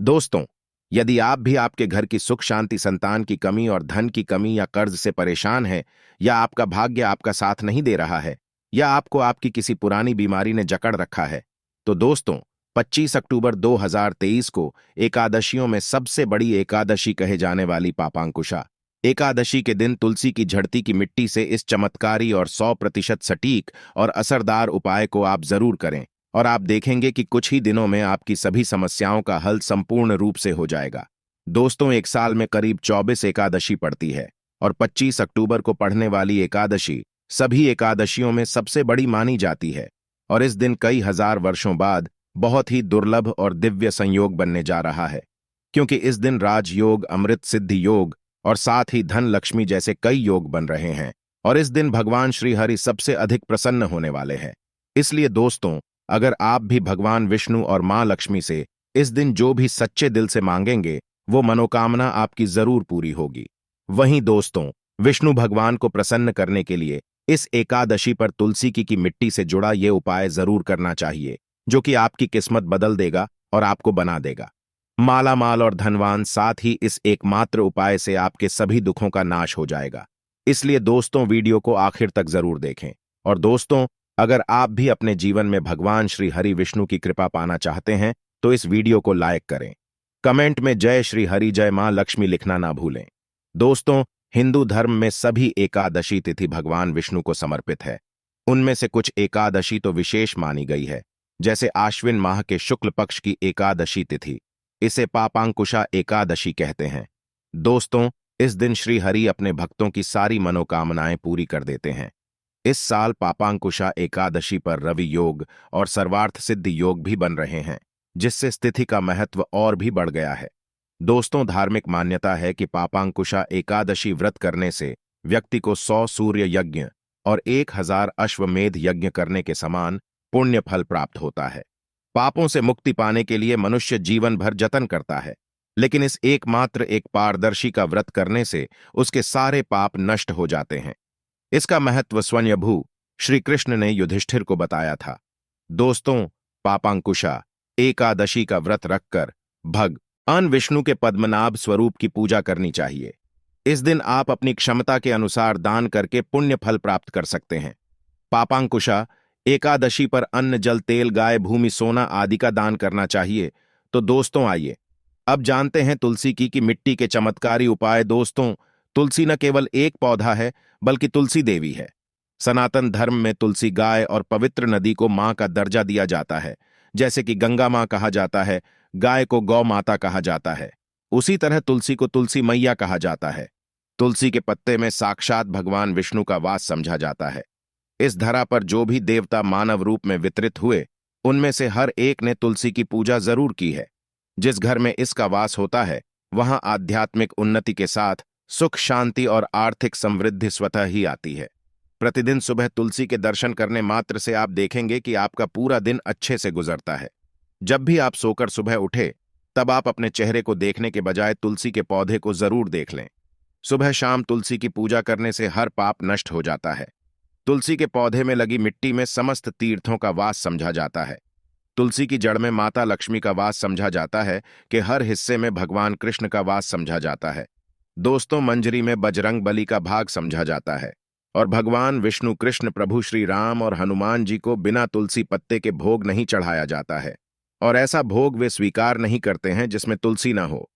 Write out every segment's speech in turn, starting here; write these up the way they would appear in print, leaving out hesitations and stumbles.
दोस्तों, यदि आप भी आपके घर की सुख शांति, संतान की कमी और धन की कमी या कर्ज से परेशान हैं, या आपका भाग्य आपका साथ नहीं दे रहा है, या आपको आपकी किसी पुरानी बीमारी ने जकड़ रखा है, तो दोस्तों 25 अक्टूबर 2023 को एकादशियों में सबसे बड़ी एकादशी कहे जाने वाली पापांकुशा एकादशी के दिन तुलसी की झड़ती की मिट्टी से इस चमत्कारी और 100% सटीक और असरदार उपाय को आप जरूर करें, और आप देखेंगे कि कुछ ही दिनों में आपकी सभी समस्याओं का हल संपूर्ण रूप से हो जाएगा। दोस्तों, एक साल में करीब 24 एकादशी पड़ती है, और 25 अक्टूबर को पढ़ने वाली एकादशी सभी एकादशियों में सबसे बड़ी मानी जाती है। और इस दिन कई हजार वर्षों बाद बहुत ही दुर्लभ और दिव्य संयोग बनने जा रहा है, क्योंकि इस दिन राजयोग, अमृत सिद्धि योग और साथ ही धन लक्ष्मी जैसे कई योग बन रहे हैं, और इस दिन भगवान श्री हरि सबसे अधिक प्रसन्न होने वाले हैं। इसलिए दोस्तों, अगर आप भी भगवान विष्णु और मां लक्ष्मी से इस दिन जो भी सच्चे दिल से मांगेंगे, वो मनोकामना आपकी जरूर पूरी होगी। वहीं दोस्तों, विष्णु भगवान को प्रसन्न करने के लिए इस एकादशी पर तुलसी की मिट्टी से जुड़ा ये उपाय जरूर करना चाहिए, जो कि आपकी किस्मत बदल देगा और आपको बना देगा माला माल और धनवान। साथ ही इस एकमात्र उपाय से आपके सभी दुखों का नाश हो जाएगा। इसलिए दोस्तों, वीडियो को आखिर तक जरूर देखें। और दोस्तों, अगर आप भी अपने जीवन में भगवान श्री हरि विष्णु की कृपा पाना चाहते हैं, तो इस वीडियो को लाइक करें, कमेंट में जय श्री हरि, जय मां लक्ष्मी लिखना ना भूलें। दोस्तों, हिंदू धर्म में सभी एकादशी तिथि भगवान विष्णु को समर्पित है। उनमें से कुछ एकादशी तो विशेष मानी गई है, जैसे आश्विन माह के शुक्ल पक्ष की एकादशी तिथि, इसे पापांकुशा एकादशी कहते हैं। दोस्तों, इस दिन श्री हरि अपने भक्तों की सारी मनोकामनाएं पूरी कर देते हैं। इस साल पापांकुशा एकादशी पर रवि योग और सर्वार्थ सिद्धि योग भी बन रहे हैं, जिससे स्थिति का महत्व और भी बढ़ गया है। दोस्तों, धार्मिक मान्यता है कि पापांकुशा एकादशी व्रत करने से व्यक्ति को 100 सूर्य यज्ञ और 1000 अश्वमेध यज्ञ करने के समान पुण्य फल प्राप्त होता है। पापों से मुक्ति पाने के लिए मनुष्य जीवन भर जतन करता है, लेकिन इस एकमात्र एक पारदर्शी का व्रत करने से उसके सारे पाप नष्ट हो जाते हैं। इसका महत्व स्वयंभू श्री कृष्ण ने युधिष्ठिर को बताया था। दोस्तों, पापांकुशा एकादशी का व्रत रखकर भगवान विष्णु के पद्मनाभ स्वरूप की पूजा करनी चाहिए। इस दिन आप अपनी क्षमता के अनुसार दान करके पुण्य फल प्राप्त कर सकते हैं। पापांकुशा एकादशी पर अन्न, जल, तेल, गाय, भूमि, सोना आदि का दान करना चाहिए। तो दोस्तों, आइए अब जानते हैं तुलसी की मिट्टी के चमत्कारी उपाय। दोस्तों, तुलसी न केवल एक पौधा है, बल्कि तुलसी देवी है। सनातन धर्म में तुलसी गाय और पवित्र नदी को मां का दर्जा दिया जाता है। जैसे कि गंगा मां कहा जाता है, गाय को गौ माता कहा जाता है, उसी तरह तुलसी को तुलसी मैया कहा जाता है। तुलसी के पत्ते में साक्षात भगवान विष्णु का वास समझा जाता है। इस धरा पर जो भी देवता मानव रूप में वितरित हुए, उनमें से हर एक ने तुलसी की पूजा जरूर की है। जिस घर में इसका वास होता है, वहां आध्यात्मिक उन्नति के साथ सुख, शांति और आर्थिक समृद्धि स्वतः ही आती है। प्रतिदिन सुबह तुलसी के दर्शन करने मात्र से आप देखेंगे कि आपका पूरा दिन अच्छे से गुजरता है। जब भी आप सोकर सुबह उठे, तब आप अपने चेहरे को देखने के बजाय तुलसी के पौधे को जरूर देख लें। सुबह शाम तुलसी की पूजा करने से हर पाप नष्ट हो जाता है। तुलसी के पौधे में लगी मिट्टी में समस्त तीर्थों का वास समझा जाता है। तुलसी की जड़ में माता लक्ष्मी का वास समझा जाता है कि हर हिस्से में भगवान कृष्ण का वास समझा जाता है। दोस्तों, मंजरी में बजरंग बली का भाग समझा जाता है। और भगवान विष्णु, कृष्ण, प्रभु श्री राम और हनुमान जी को बिना तुलसी पत्ते के भोग नहीं चढ़ाया जाता है, और ऐसा भोग वे स्वीकार नहीं करते हैं जिसमें तुलसी ना हो।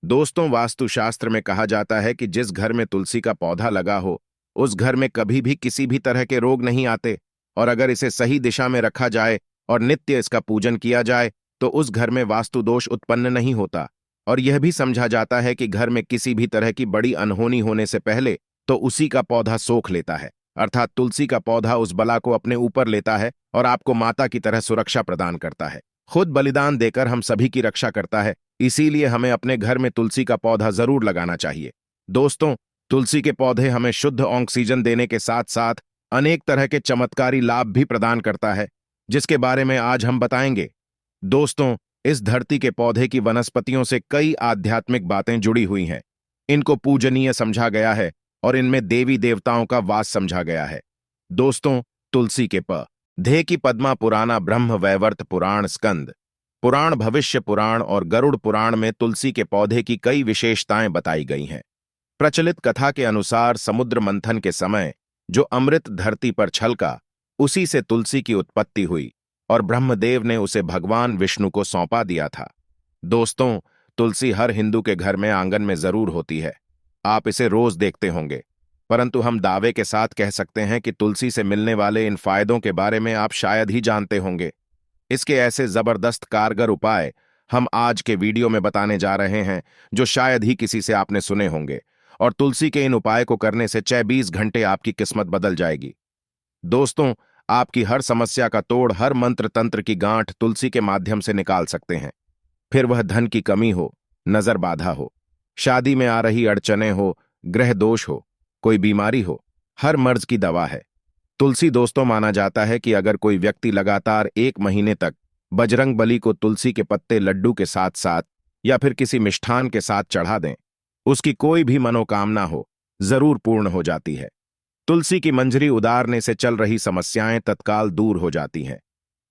दोस्तों, वास्तुशास्त्र में कहा जाता है कि जिस घर में तुलसी का पौधा लगा हो, उस घर में कभी भी किसी भी तरह के रोग नहीं आते। और अगर इसे सही दिशा में रखा जाए और नित्य इसका पूजन किया जाए, तो उस घर में वास्तु दोष उत्पन्न नहीं होता। और यह भी समझा जाता है कि घर में किसी भी तरह की बड़ी अनहोनी होने से पहले तो उसी का पौधा सोख लेता है, अर्थात तुलसी का पौधा उस बला को अपने ऊपर लेता है और आपको माता की तरह सुरक्षा प्रदान करता है। खुद बलिदान देकर हम सभी की रक्षा करता है। इसीलिए हमें अपने घर में तुलसी का पौधा जरूर लगाना चाहिए। दोस्तों, तुलसी के पौधे हमें शुद्ध ऑक्सीजन देने के साथ साथ अनेक तरह के चमत्कारी लाभ भी प्रदान करता है, जिसके बारे में आज हम बताएंगे। दोस्तों, इस धरती के पौधे की वनस्पतियों से कई आध्यात्मिक बातें जुड़ी हुई हैं। इनको पूजनीय समझा गया है और इनमें देवी देवताओं का वास समझा गया है। दोस्तों, तुलसी के पौधे की पद्मा पुराना ब्रह्म वैवर्त पुराण स्कंद पुराण, भविष्य पुराण और गरुड़ पुराण में तुलसी के पौधे की कई विशेषताएं बताई गई हैं। प्रचलित कथा के अनुसार समुद्र मंथन के समय जो अमृत धरती पर छलका, उसी से तुलसी की उत्पत्ति हुई और ब्रह्मदेव ने उसे भगवान विष्णु को सौंपा दिया था। दोस्तों, तुलसी हर हिंदू के घर में आंगन में जरूर होती है। आप इसे रोज देखते होंगे, परंतु हम दावे के साथ कह सकते हैं कि तुलसी से मिलने वाले इन फायदों के बारे में आप शायद ही जानते होंगे। इसके ऐसे जबरदस्त कारगर उपाय हम आज के वीडियो में बताने जा रहे हैं जो शायद ही किसी से आपने सुने होंगे, और तुलसी के इन उपाय को करने से 24 घंटे आपकी किस्मत बदल जाएगी। दोस्तों, आपकी हर समस्या का तोड़, हर मंत्र तंत्र की गांठ तुलसी के माध्यम से निकाल सकते हैं। फिर वह धन की कमी हो, नजर बाधा हो, शादी में आ रही अड़चने हो, ग्रह दोष हो, कोई बीमारी हो, हर मर्ज की दवा है तुलसी। दोस्तों, माना जाता है कि अगर कोई व्यक्ति लगातार 1 महीने तक बजरंग बली को तुलसी के पत्ते लड्डू के साथ साथ या फिर किसी मिष्ठान के साथ चढ़ा दें, उसकी कोई भी मनोकामना हो जरूर पूर्ण हो जाती है। तुलसी की मंजरी उतारने से चल रही समस्याएं तत्काल दूर हो जाती हैं।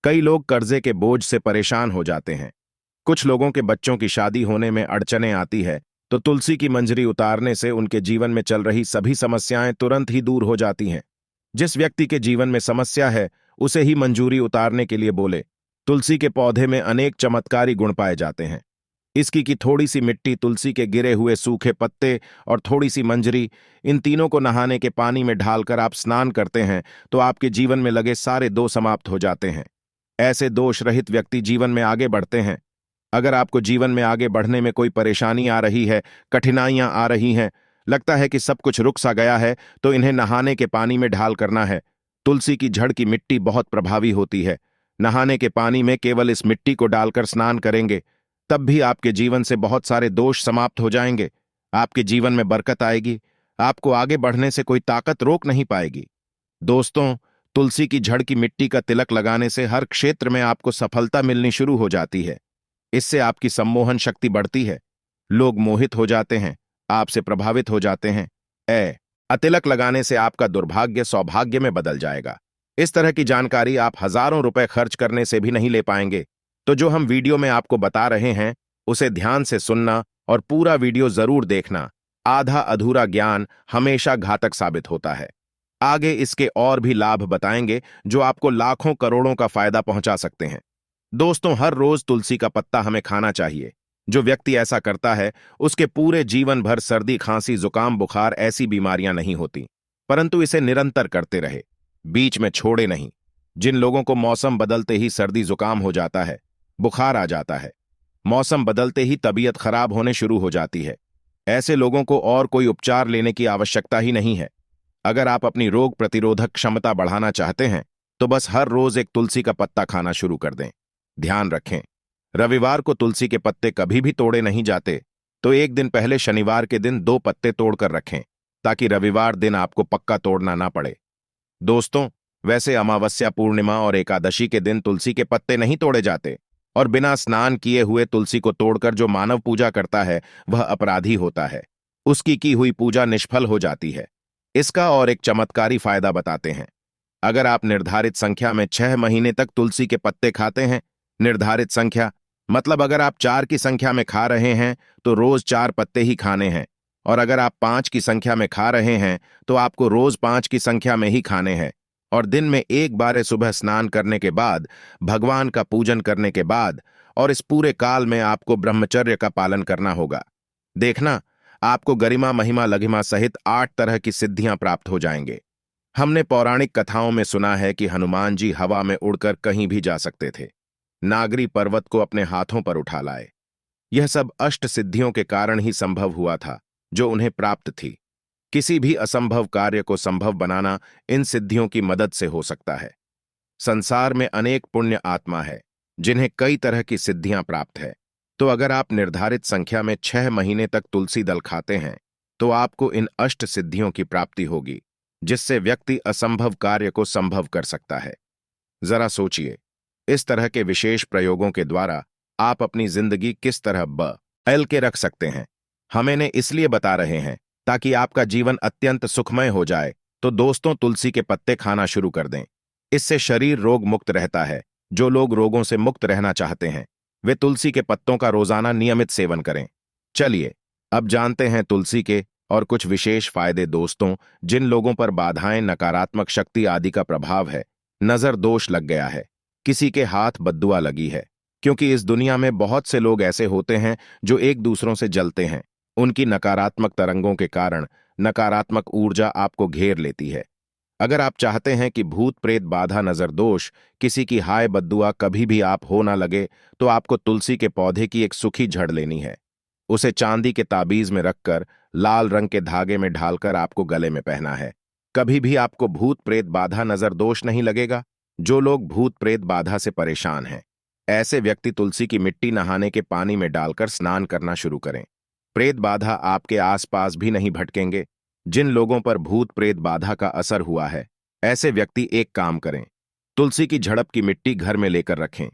कई लोग कर्जे के बोझ से परेशान हो जाते हैं। कुछ लोगों के बच्चों की शादी होने में अड़चने आती है, तो तुलसी की मंजरी उतारने से उनके जीवन में चल रही सभी समस्याएं तुरंत ही दूर हो जाती हैं। जिस व्यक्ति के जीवन में समस्या है, उसे ही मंजूरी उतारने के लिए बोले। तुलसी के पौधे में अनेक चमत्कारी गुण पाए जाते हैं। इसकी की थोड़ी सी मिट्टी, तुलसी के गिरे हुए सूखे पत्ते और थोड़ी सी मंजरी, इन तीनों को नहाने के पानी में ढालकर आप स्नान करते हैं तो आपके जीवन में लगे सारे दोष समाप्त हो जाते हैं। ऐसे दोष रहित व्यक्ति जीवन में आगे बढ़ते हैं। अगर आपको जीवन में आगे बढ़ने में कोई परेशानी आ रही है, कठिनाइयां आ रही हैं, लगता है कि सब कुछ रुक सा गया है, तो इन्हें नहाने के पानी में ढाल करना है। तुलसी की जड़ की मिट्टी बहुत प्रभावी होती है। नहाने के पानी में केवल इस मिट्टी को डालकर स्नान करेंगे, तब भी आपके जीवन से बहुत सारे दोष समाप्त हो जाएंगे। आपके जीवन में बरकत आएगी। आपको आगे बढ़ने से कोई ताकत रोक नहीं पाएगी। दोस्तों, तुलसी की जड़ की मिट्टी का तिलक लगाने से हर क्षेत्र में आपको सफलता मिलनी शुरू हो जाती है। इससे आपकी सम्मोहन शक्ति बढ़ती है। लोग मोहित हो जाते हैं, आपसे प्रभावित हो जाते हैं। तिलक लगाने से आपका दुर्भाग्य सौभाग्य में बदल जाएगा। इस तरह की जानकारी आप हजारों रुपए खर्च करने से भी नहीं ले पाएंगे। तो जो हम वीडियो में आपको बता रहे हैं, उसे ध्यान से सुनना और पूरा वीडियो जरूर देखना। आधा अधूरा ज्ञान हमेशा घातक साबित होता है। आगे इसके और भी लाभ बताएंगे जो आपको लाखों करोड़ों का फायदा पहुंचा सकते हैं। दोस्तों, हर रोज तुलसी का पत्ता हमें खाना चाहिए। जो व्यक्ति ऐसा करता है, उसके पूरे जीवन भर सर्दी, खांसी, जुकाम, बुखार ऐसी बीमारियां नहीं होती, परंतु इसे निरंतर करते रहे, बीच में छोड़े नहीं। जिन लोगों को मौसम बदलते ही सर्दी जुकाम हो जाता है, बुखार आ जाता है, मौसम बदलते ही तबीयत खराब होने शुरू हो जाती है, ऐसे लोगों को और कोई उपचार लेने की आवश्यकता ही नहीं है। अगर आप अपनी रोग प्रतिरोधक क्षमता बढ़ाना चाहते हैं, तो बस हर रोज एक तुलसी का पत्ता खाना शुरू कर दें। ध्यान रखें, रविवार को तुलसी के पत्ते कभी भी तोड़े नहीं जाते, तो एक दिन पहले शनिवार के दिन 2 पत्ते तोड़कर रखें, ताकि रविवार दिन आपको पक्का तोड़ना ना पड़े। दोस्तों, वैसे अमावस्या, पूर्णिमा और एकादशी के दिन तुलसी के पत्ते नहीं तोड़े जाते, और बिना स्नान किए हुए तुलसी को तोड़कर जो मानव पूजा करता है, वह अपराधी होता है। उसकी की हुई पूजा निष्फल हो जाती है। इसका और एक चमत्कारी फायदा बताते हैं। अगर आप निर्धारित संख्या में 6 महीने तक तुलसी के पत्ते खाते हैं, निर्धारित संख्या मतलब अगर आप 4 की संख्या में खा रहे हैं तो रोज 4 पत्ते ही खाने हैं, और अगर आप 5 की संख्या में खा रहे हैं तो आपको रोज 5 की संख्या में ही खाने हैं, और दिन में एक बार सुबह स्नान करने के बाद, भगवान का पूजन करने के बाद, और इस पूरे काल में आपको ब्रह्मचर्य का पालन करना होगा। देखना, आपको गरिमा, महिमा, लघिमा सहित 8 तरह की सिद्धियां प्राप्त हो जाएंगे। हमने पौराणिक कथाओं में सुना है कि हनुमान जी हवा में उड़कर कहीं भी जा सकते थे, नागरी पर्वत को अपने हाथों पर उठा लाए। यह सब अष्ट सिद्धियों के कारण ही संभव हुआ था जो उन्हें प्राप्त थी। किसी भी असंभव कार्य को संभव बनाना इन सिद्धियों की मदद से हो सकता है। संसार में अनेक पुण्य आत्मा है जिन्हें कई तरह की सिद्धियां प्राप्त है। तो अगर आप निर्धारित संख्या में 6 महीने तक तुलसी दल खाते हैं, तो आपको इन अष्ट सिद्धियों की प्राप्ति होगी, जिससे व्यक्ति असंभव कार्य को संभव कर सकता है। जरा सोचिए, इस तरह के विशेष प्रयोगों के द्वारा आप अपनी जिंदगी किस तरह बदल के रख सकते हैं, हम इन्हें इसलिए बता रहे हैं ताकि आपका जीवन अत्यंत सुखमय हो जाए। तो दोस्तों, तुलसी के पत्ते खाना शुरू कर दें। इससे शरीर रोग मुक्त रहता है। जो लोग रोगों से मुक्त रहना चाहते हैं, वे तुलसी के पत्तों का रोजाना नियमित सेवन करें। चलिए अब जानते हैं तुलसी के और कुछ विशेष फायदे। दोस्तों, जिन लोगों पर बाधाएं, नकारात्मक शक्ति आदि का प्रभाव है, नजर दोष लग गया है, किसी के हाथ बद्दुआ लगी है, क्योंकि इस दुनिया में बहुत से लोग ऐसे होते हैं जो एक दूसरों से जलते हैं। उनकी नकारात्मक तरंगों के कारण नकारात्मक ऊर्जा आपको घेर लेती है। अगर आप चाहते हैं कि भूत प्रेत बाधा नजर दोष किसी की हाय बद्दुआ कभी भी आप हो ना लगे, तो आपको तुलसी के पौधे की एक सूखी झड़ लेनी है। उसे चांदी के ताबीज में रखकर लाल रंग के धागे में ढालकर आपको गले में पहना है। कभी भी आपको भूत प्रेत बाधा नजर दोष नहीं लगेगा। जो लोग भूत प्रेत बाधा से परेशान हैं, ऐसे व्यक्ति तुलसी की मिट्टी नहाने के पानी में डालकर स्नान करना शुरू करें। प्रेत बाधा आपके आसपास भी नहीं भटकेंगे। जिन लोगों पर भूत प्रेत बाधा का असर हुआ है, ऐसे व्यक्ति एक काम करें, तुलसी की झड़प की मिट्टी घर में लेकर रखें,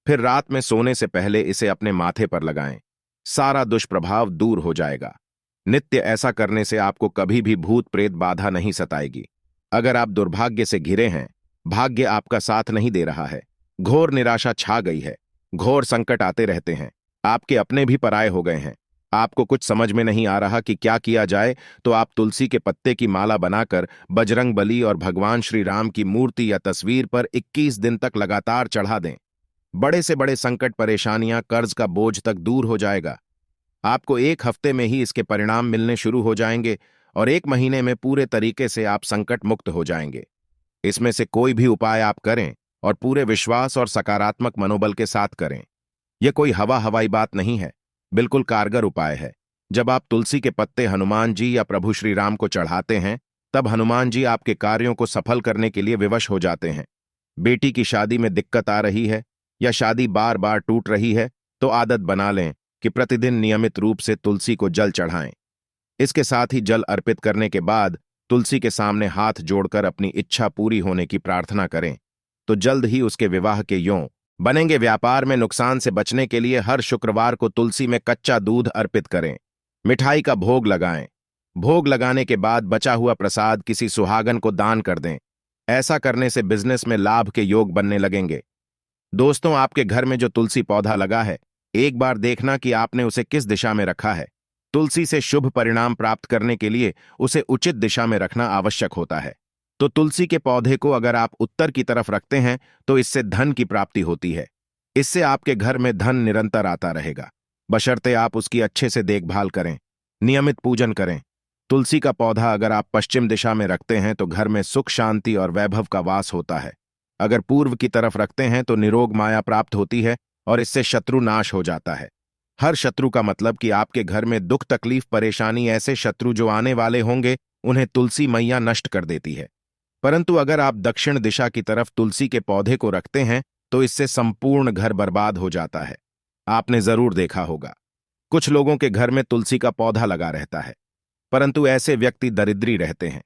फिर रात में सोने से पहले इसे अपने माथे पर लगाएं। सारा दुष्प्रभाव दूर हो जाएगा। नित्य ऐसा करने से आपको कभी भी भूत प्रेत बाधा नहीं सताएगी। अगर आप दुर्भाग्य से घिरे हैं, भाग्य आपका साथ नहीं दे रहा है, घोर निराशा छा गई है, घोर संकट आते रहते हैं, आपके अपने भी पराये हो गए हैं, आपको कुछ समझ में नहीं आ रहा कि क्या किया जाए, तो आप तुलसी के पत्ते की माला बनाकर बजरंग बली और भगवान श्री राम की मूर्ति या तस्वीर पर 21 दिन तक लगातार चढ़ा दें। बड़े से बड़े संकट, परेशानियां, कर्ज का बोझ तक दूर हो जाएगा। आपको 1 हफ्ते में ही इसके परिणाम मिलने शुरू हो जाएंगे और 1 महीने में पूरे तरीके से आप संकट मुक्त हो जाएंगे। इसमें से कोई भी उपाय आप करें और पूरे विश्वास और सकारात्मक मनोबल के साथ करें। यह कोई हवाई बात नहीं है, बिल्कुल कारगर उपाय है। जब आप तुलसी के पत्ते हनुमान जी या प्रभु श्री राम को चढ़ाते हैं, तब हनुमान जी आपके कार्यों को सफल करने के लिए विवश हो जाते हैं। बेटी की शादी में दिक्कत आ रही है या शादी बार बार टूट रही है, तो आदत बना लें कि प्रतिदिन नियमित रूप से तुलसी को जल चढ़ाएं। इसके साथ ही जल अर्पित करने के बाद तुलसी के सामने हाथ जोड़कर अपनी इच्छा पूरी होने की प्रार्थना करें, तो जल्द ही उसके विवाह के यों बनेंगे। व्यापार में नुकसान से बचने के लिए हर शुक्रवार को तुलसी में कच्चा दूध अर्पित करें। मिठाई का भोग लगाएं। भोग लगाने के बाद बचा हुआ प्रसाद किसी सुहागन को दान कर दें। ऐसा करने से बिजनेस में लाभ के योग बनने लगेंगे। दोस्तों, आपके घर में जो तुलसी पौधा लगा है, एक बार देखना कि आपने उसे किस दिशा में रखा है। तुलसी से शुभ परिणाम प्राप्त करने के लिए उसे उचित दिशा में रखना आवश्यक होता है। तो तुलसी के पौधे को अगर आप उत्तर की तरफ रखते हैं, तो इससे धन की प्राप्ति होती है। इससे आपके घर में धन निरंतर आता रहेगा, बशर्ते आप उसकी अच्छे से देखभाल करें, नियमित पूजन करें। तुलसी का पौधा अगर आप पश्चिम दिशा में रखते हैं, तो घर में सुख, शांति और वैभव का वास होता है। अगर पूर्व की तरफ रखते हैं, तो निरोग माया प्राप्त होती है और इससे शत्रु नाश हो जाता है। हर शत्रु का मतलब कि आपके घर में दुख, तकलीफ, परेशानी, ऐसे शत्रु जो आने वाले होंगे, उन्हें तुलसी मैया नष्ट कर देती है। परंतु अगर आप दक्षिण दिशा की तरफ तुलसी के पौधे को रखते हैं, तो इससे संपूर्ण घर बर्बाद हो जाता है। आपने जरूर देखा होगा, कुछ लोगों के घर में तुलसी का पौधा लगा रहता है, परंतु ऐसे व्यक्ति दरिद्री रहते हैं।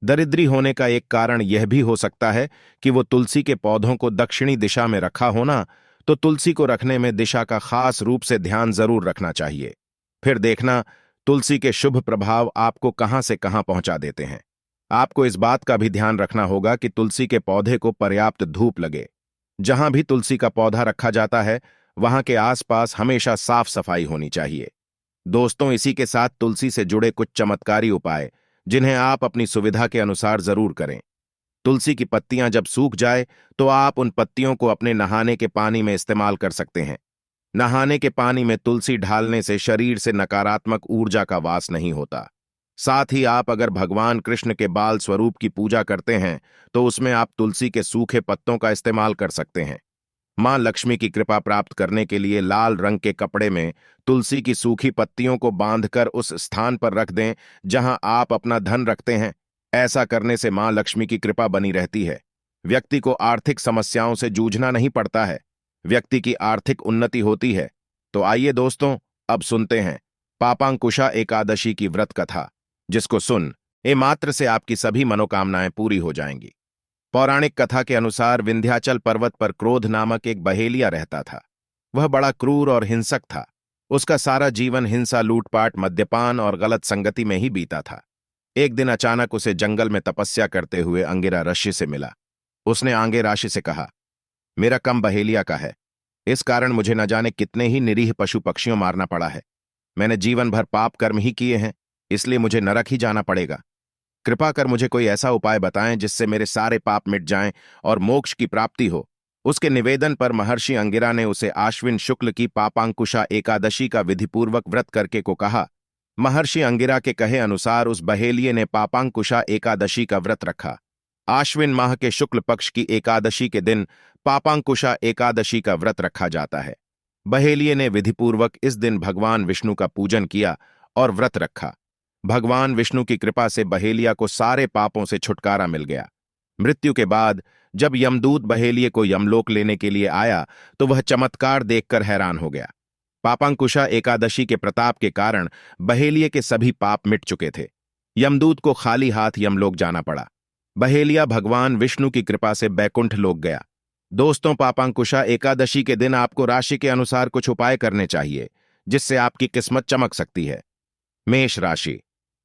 दरिद्री होने का एक कारण यह भी हो सकता है कि वो तुलसी के पौधों को दक्षिणी दिशा में रखा होना। तो तुलसी को रखने में दिशा का खास रूप से ध्यान जरूर रखना चाहिए। फिर देखना तुलसी के शुभ प्रभाव आपको कहां से कहां पहुंचा देते हैं। आपको इस बात का भी ध्यान रखना होगा कि तुलसी के पौधे को पर्याप्त धूप लगे। जहां भी तुलसी का पौधा रखा जाता है, वहां के आसपास हमेशा साफ सफाई होनी चाहिए। दोस्तों, इसी के साथ तुलसी से जुड़े कुछ चमत्कारी उपाय, जिन्हें आप अपनी सुविधा के अनुसार जरूर करें। तुलसी की पत्तियां जब सूख जाए, तो आप उन पत्तियों को अपने नहाने के पानी में इस्तेमाल कर सकते हैं। नहाने के पानी में तुलसी ढालने से शरीर से नकारात्मक ऊर्जा का वास नहीं होता। साथ ही आप अगर भगवान कृष्ण के बाल स्वरूप की पूजा करते हैं, तो उसमें आप तुलसी के सूखे पत्तों का इस्तेमाल कर सकते हैं। मां लक्ष्मी की कृपा प्राप्त करने के लिए लाल रंग के कपड़े में तुलसी की सूखी पत्तियों को बांधकर उस स्थान पर रख दें जहां आप अपना धन रखते हैं। ऐसा करने से मां लक्ष्मी की कृपा बनी रहती है। व्यक्ति को आर्थिक समस्याओं से जूझना नहीं पड़ता है, व्यक्ति की आर्थिक उन्नति होती है। तो आइए दोस्तों, अब सुनते हैं पापांकुशा एकादशी की व्रत कथा, जिसको सुन ए मात्र से आपकी सभी मनोकामनाएं पूरी हो जाएंगी। पौराणिक कथा के अनुसार विंध्याचल पर्वत पर क्रोध नामक एक बहेलिया रहता था। वह बड़ा क्रूर और हिंसक था। उसका सारा जीवन हिंसा, लूटपाट, मद्यपान और गलत संगति में ही बीता था। एक दिन अचानक उसे जंगल में तपस्या करते हुए अंगिरा ऋषि से मिला। उसने आंगे ऋषि से कहा, मेरा कम बहेलिया का है, इस कारण मुझे न जाने कितने ही निरीह पशु पक्षियों मारना पड़ा है। मैंने जीवन भर पाप कर्म ही किए हैं, इसलिए मुझे नरक ही जाना पड़ेगा। कृपा कर मुझे कोई ऐसा उपाय बताएं जिससे मेरे सारे पाप मिट जाएं और मोक्ष की प्राप्ति हो। उसके निवेदन पर महर्षि अंगिरा ने उसे आश्विन शुक्ल की पापांकुशा एकादशी का विधिपूर्वक व्रत करके को कहा। महर्षि अंगिरा के कहे अनुसार उस बहेलिये ने पापांकुशा एकादशी का व्रत रखा। आश्विन माह के शुक्ल पक्ष की एकादशी के दिन पापांकुशा एकादशी का व्रत रखा जाता है। बहेलिये ने विधिपूर्वक इस दिन भगवान विष्णु का पूजन किया और व्रत रखा। भगवान विष्णु की कृपा से बहेलिया को सारे पापों से छुटकारा मिल गया। मृत्यु के बाद जब यमदूत बहेलिये को यमलोक लेने के लिए आया तो वह चमत्कार देखकर हैरान हो गया। पापांकुशा एकादशी के प्रताप के कारण बहेलिये के सभी पाप मिट चुके थे। यमदूत को खाली हाथ यमलोक जाना पड़ा। बहेलिया भगवान विष्णु की कृपा से बैकुंठ लोक गया। दोस्तों, पापांकुशा एकादशी के दिन आपको राशि के अनुसार कुछ उपाय करने चाहिए जिससे आपकी किस्मत चमक सकती है। मेष राशि।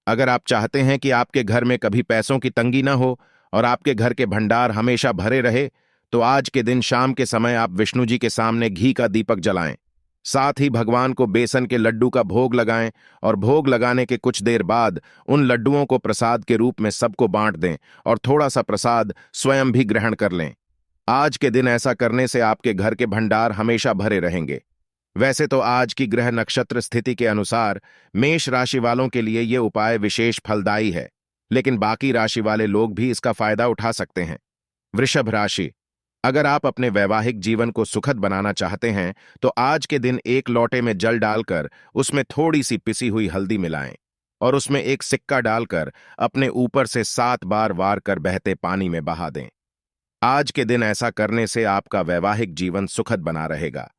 अगर आप चाहते हैं कि आपके घर में कभी पैसों की तंगी न हो और आपके घर के भंडार हमेशा भरे रहे, तो आज के दिन शाम के समय आप विष्णु जी के सामने घी का दीपक जलाएं। साथ ही भगवान को बेसन के लड्डू का भोग लगाएं और भोग लगाने के कुछ देर बाद उन लड्डुओं को प्रसाद के रूप में सबको बांट दें और थोड़ा सा प्रसाद स्वयं भी ग्रहण कर लें। आज के दिन ऐसा करने से आपके घर के भंडार हमेशा भरे रहेंगे। वैसे तो आज की ग्रह नक्षत्र स्थिति के अनुसार मेष राशि वालों के लिए ये उपाय विशेष फलदायी है, लेकिन बाकी राशि वाले लोग भी इसका फायदा उठा सकते हैं। वृषभ राशि। अगर आप अपने वैवाहिक जीवन को सुखद बनाना चाहते हैं तो आज के दिन एक लोटे में जल डालकर उसमें थोड़ी सी पिसी हुई हल्दी मिलाएं और उसमें एक सिक्का डालकर अपने ऊपर से 7 बार वार कर बहते पानी में बहा दें। आज के दिन ऐसा करने से आपका वैवाहिक जीवन सुखद बना रहेगा।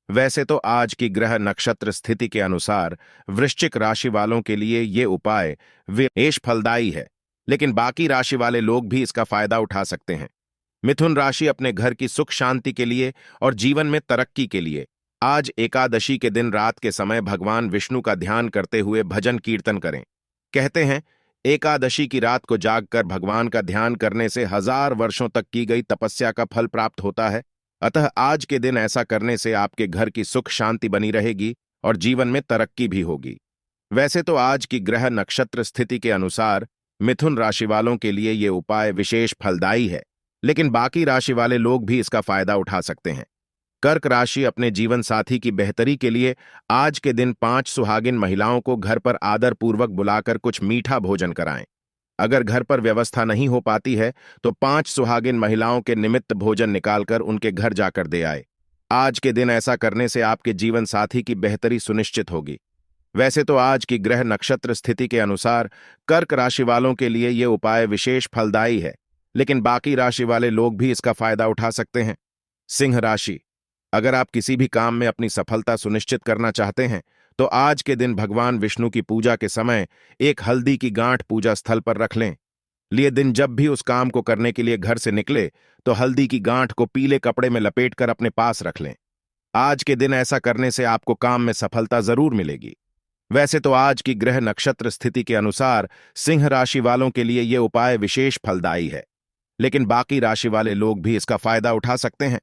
वैसे तो आज की ग्रह नक्षत्र स्थिति के अनुसार वृश्चिक राशि वालों के लिए ये उपाय विशेष फलदायी है, लेकिन बाकी राशि वाले लोग भी इसका फायदा उठा सकते हैं। मिथुन राशि अपने घर की सुख शांति के लिए और जीवन में तरक्की के लिए आज एकादशी के दिन रात के समय भगवान विष्णु का ध्यान करते हुए भजन कीर्तन करें। कहते हैं, एकादशी की रात को जागकर भगवान का ध्यान करने से 1000 वर्षों तक की गई तपस्या का फल प्राप्त होता है। अतः आज के दिन ऐसा करने से आपके घर की सुख शांति बनी रहेगी और जीवन में तरक्की भी होगी। वैसे तो आज की ग्रह नक्षत्र स्थिति के अनुसार मिथुन राशि वालों के लिए ये उपाय विशेष फलदायी है, लेकिन बाकी राशि वाले लोग भी इसका फायदा उठा सकते हैं। कर्क राशि अपने जीवन साथी की बेहतरी के लिए आज के दिन 5 सुहागिन महिलाओं को घर पर आदरपूर्वक बुलाकर कुछ मीठा भोजन कराएं। अगर घर पर व्यवस्था नहीं हो पाती है तो 5 सुहागिन महिलाओं के निमित्त भोजन निकालकर उनके घर जाकर दे आए। आज के दिन ऐसा करने से आपके जीवन साथी की बेहतरी सुनिश्चित होगी। वैसे तो आज की ग्रह नक्षत्र स्थिति के अनुसार कर्क राशि वालों के लिए ये उपाय विशेष फलदायी है, लेकिन बाकी राशि वाले लोग भी इसका फायदा उठा सकते हैं। सिंह राशि। अगर आप किसी भी काम में अपनी सफलता सुनिश्चित करना चाहते हैं तो आज के दिन भगवान विष्णु की पूजा के समय एक हल्दी की गांठ पूजा स्थल पर रख लें। लिए दिन जब भी उस काम को करने के लिए घर से निकले तो हल्दी की गांठ को पीले कपड़े में लपेटकर अपने पास रख लें। आज के दिन ऐसा करने से आपको काम में सफलता जरूर मिलेगी। वैसे तो आज की ग्रह नक्षत्र स्थिति के अनुसार सिंह राशि वालों के लिए यह उपाय विशेष फलदायी है, लेकिन बाकी राशि वाले लोग भी इसका फायदा उठा सकते हैं।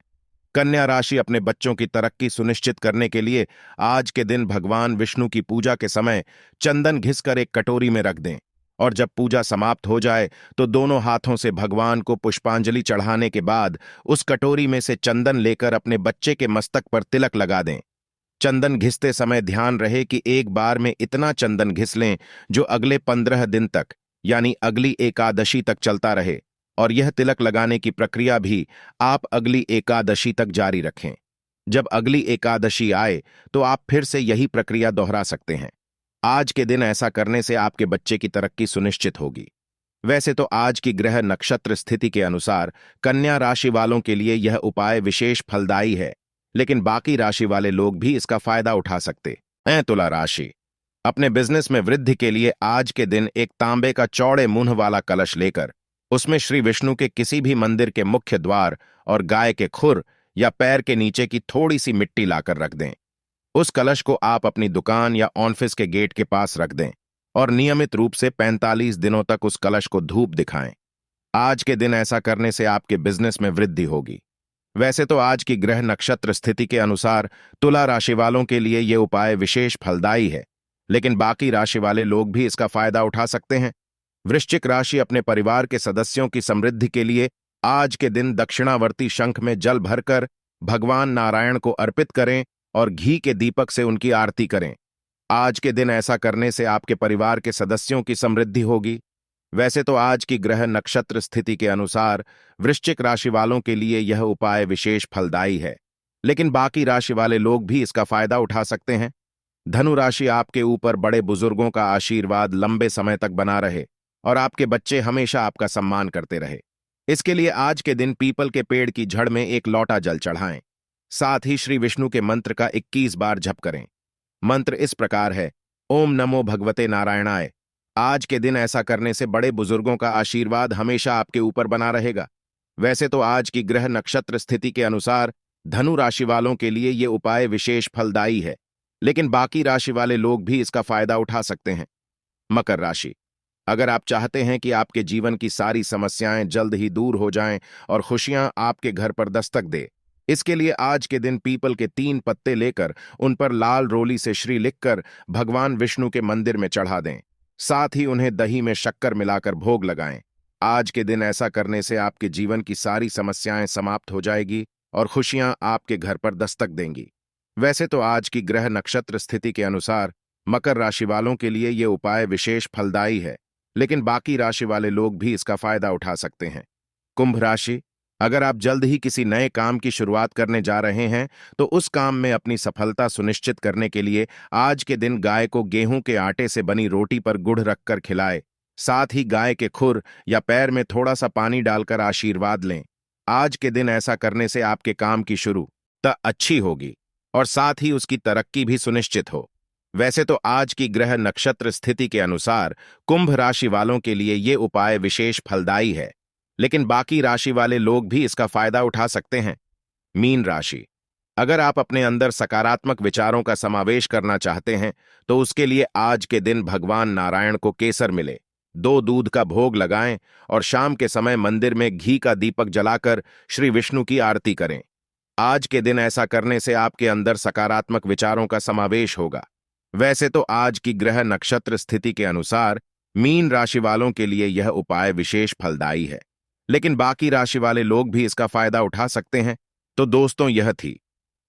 कन्या राशि अपने बच्चों की तरक्की सुनिश्चित करने के लिए आज के दिन भगवान विष्णु की पूजा के समय चंदन घिसकर एक कटोरी में रख दें और जब पूजा समाप्त हो जाए तो दोनों हाथों से भगवान को पुष्पांजलि चढ़ाने के बाद उस कटोरी में से चंदन लेकर अपने बच्चे के मस्तक पर तिलक लगा दें। चंदन घिसते समय ध्यान रहे कि एक बार में इतना चंदन घिस लें जो अगले 15 दिन तक यानी अगली एकादशी तक चलता रहे, और यह तिलक लगाने की प्रक्रिया भी आप अगली एकादशी तक जारी रखें। जब अगली एकादशी आए तो आप फिर से यही प्रक्रिया दोहरा सकते हैं। आज के दिन ऐसा करने से आपके बच्चे की तरक्की सुनिश्चित होगी। वैसे तो आज की ग्रह नक्षत्र स्थिति के अनुसार कन्या राशि वालों के लिए यह उपाय विशेष फलदायी है, लेकिन बाकी राशि वाले लोग भी इसका फायदा उठा सकते हैं। तुला राशि। अपने बिजनेस में वृद्धि के लिए आज के दिन एक तांबे का चौड़े मुंह वाला कलश लेकर उसमें श्री विष्णु के किसी भी मंदिर के मुख्य द्वार और गाय के खुर या पैर के नीचे की थोड़ी सी मिट्टी लाकर रख दें। उस कलश को आप अपनी दुकान या ऑफिस के गेट के पास रख दें और नियमित रूप से 45 दिनों तक उस कलश को धूप दिखाएं। आज के दिन ऐसा करने से आपके बिजनेस में वृद्धि होगी। वैसे तो आज की ग्रह नक्षत्र स्थिति के अनुसार तुला राशि वालों के लिए ये उपाय विशेष फलदायी है, लेकिन बाकी राशि वाले लोग भी इसका फायदा उठा सकते हैं। वृश्चिक राशि अपने परिवार के सदस्यों की समृद्धि के लिए आज के दिन दक्षिणावर्ती शंख में जल भरकर भगवान नारायण को अर्पित करें और घी के दीपक से उनकी आरती करें। आज के दिन ऐसा करने से आपके परिवार के सदस्यों की समृद्धि होगी। वैसे तो आज की ग्रह नक्षत्र स्थिति के अनुसार वृश्चिक राशि वालों के लिए यह उपाय विशेष फलदायी है, लेकिन बाकी राशि वाले लोग भी इसका फायदा उठा सकते हैं। धनु राशि आपके ऊपर बड़े बुजुर्गों का आशीर्वाद लंबे समय तक बना रहे और आपके बच्चे हमेशा आपका सम्मान करते रहे। इसके लिए आज के दिन पीपल के पेड़ की जड़ में एक लोटा जल चढ़ाएं। साथ ही श्री विष्णु के मंत्र का 21 बार जप करें। मंत्र इस प्रकार है: ओम नमो भगवते नारायणाय। आज के दिन ऐसा करने से बड़े बुजुर्गों का आशीर्वाद हमेशा आपके ऊपर बना रहेगा। वैसे तो आज की ग्रह नक्षत्र स्थिति के अनुसार धनु राशि वालों के लिए ये उपाय विशेष फलदायी है, लेकिन बाकी राशि वाले लोग भी इसका फायदा उठा सकते हैं। मकर राशि, अगर आप चाहते हैं कि आपके जीवन की सारी समस्याएं जल्द ही दूर हो जाएं और खुशियां आपके घर पर दस्तक दे, इसके लिए आज के दिन पीपल के 3 पत्ते लेकर उन पर लाल रोली से श्री लिखकर भगवान विष्णु के मंदिर में चढ़ा दें। साथ ही उन्हें दही में शक्कर मिलाकर भोग लगाएं। आज के दिन ऐसा करने से आपके जीवन की सारी समस्याएं समाप्त हो जाएगी और खुशियां आपके घर पर दस्तक देंगी। वैसे तो आज की ग्रह नक्षत्र स्थिति के अनुसार मकर राशि वालों के लिए ये उपाय विशेष फलदायी है, लेकिन बाकी राशि वाले लोग भी इसका फायदा उठा सकते हैं। कुंभ राशि, अगर आप जल्द ही किसी नए काम की शुरुआत करने जा रहे हैं तो उस काम में अपनी सफलता सुनिश्चित करने के लिए आज के दिन गाय को गेहूं के आटे से बनी रोटी पर गुड़ रखकर खिलाएं। साथ ही गाय के खुर या पैर में थोड़ा सा पानी डालकर आशीर्वाद लें। आज के दिन ऐसा करने से आपके काम की शुरुआत अच्छी होगी और साथ ही उसकी तरक्की भी सुनिश्चित हो। वैसे तो आज की ग्रह नक्षत्र स्थिति के अनुसार कुंभ राशि वालों के लिए ये उपाय विशेष फलदायी है, लेकिन बाकी राशि वाले लोग भी इसका फायदा उठा सकते हैं। मीन राशि, अगर आप अपने अंदर सकारात्मक विचारों का समावेश करना चाहते हैं तो उसके लिए आज के दिन भगवान नारायण को केसर मिले 2 दूध का भोग लगाएं और शाम के समय मंदिर में घी का दीपक जलाकर श्री विष्णु की आरती करें। आज के दिन ऐसा करने से आपके अंदर सकारात्मक विचारों का समावेश होगा। वैसे तो आज की ग्रह नक्षत्र स्थिति के अनुसार मीन राशि वालों के लिए यह उपाय विशेष फलदायी है, लेकिन बाकी राशि वाले लोग भी इसका फायदा उठा सकते हैं। तो दोस्तों, यह थी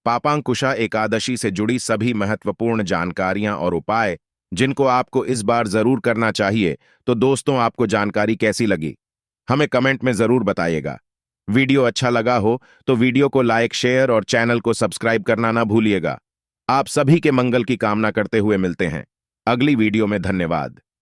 पापांकुशा एकादशी से जुड़ी सभी महत्वपूर्ण जानकारियां और उपाय जिनको आपको इस बार जरूर करना चाहिए। तो दोस्तों, आपको जानकारी कैसी लगी हमें कमेंट में जरूर बताइएगा। वीडियो अच्छा लगा हो तो वीडियो को लाइक, शेयर और चैनल को सब्सक्राइब करना ना भूलिएगा। आप सभी के मंगल की कामना करते हुए मिलते हैं अगली वीडियो में। धन्यवाद।